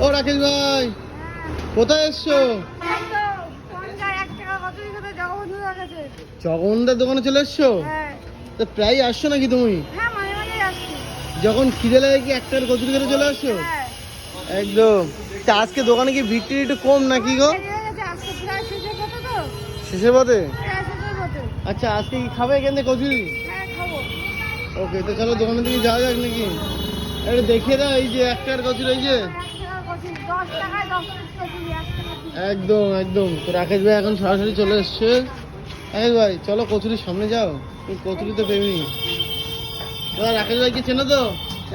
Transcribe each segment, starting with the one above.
ও রাকেশ ভাই, কোথায় এসছো? জগন্নাথের দোকানে চলে এসছো? তো প্রায় আসছো নাকি তুমি? যখন খিদে লাগে কি একটার কচুরি করে চলে আসছো? একদম। তা আজকে দোকানে কি বিক্রি একটু কম নাকি গো? শেষের পথে? আচ্ছা, আজকে কি খাবে এখান থেকে কচুরি? ওকে, তো চলো দোকানের দিকে যাওয়া যাক নাকি? একটু দেখিয়ে দাও এই যে একটার কচুরি, এই যে একদম একদম। তো রাকেশ ভাই এখন সরাসরি চলে এসছে। রাকেশ ভাই চলো কচুরির সামনে যাও, তুমি কচুরি তো পেবি। রাকেশ ভাইকে চেনো তো?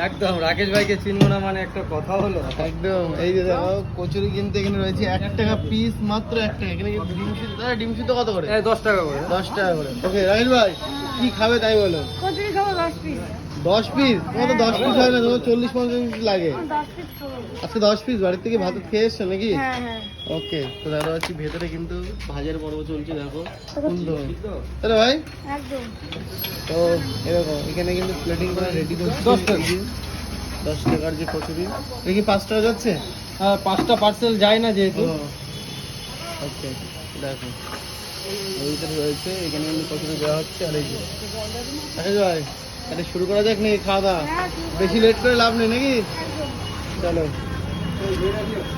একদম, রাকেশ ভাইকে চিনবো না মানে একটা কথা হলো। একদম। এই যে দেখো কচুরি কিনতে এখানে রয়েছে 1 টাকা পিস, মাত্র 1 টাকা। এখানে কিন্তু ডিম সিদ্ধ, ডিম সিদ্ধ কত করে? 10 টাকা করে। 10 টাকা করে। ওকে রাকেশ ভাই কি খাবে তাই বলো। কচুরি খাবো 10 পিস। 10 পিস? তোমার তো 10 পিস হয় না, তোমার 40-50 পিস লাগে। 10 পিস খাবো। আজকে 10 পিস বাড়ির থেকে ভাত খেয়ে এসছো নাকি? হ্যাঁ হ্যাঁ। ওকে, তো দাদা হচ্ছে ভেতরে কিন্তু ভাজের পর্ব চলছে, দেখো সুন্দর তাহলে ভাই। একদম। তো এরকম এখানে কিন্তু প্লেটিং করা রেডি করছে। 10 টাকা। 10 টাকার যে কচুরি, এটা কি 5 টাকা যাচ্ছে? হ্যাঁ, 5টা পার্সেল যায় না যেহেতু। ওকে দেখো ওইটার রয়েছে, এখানে কিন্তু কচুরি দেওয়া হচ্ছে। আর এই যে রাকেশ ভাই তাহলে শুরু করা যাক নাকি খাওয়া দাওয়া? হ্যাঁ, বেশি লেট করে লাভ নেই নাকি? একদম। চলো।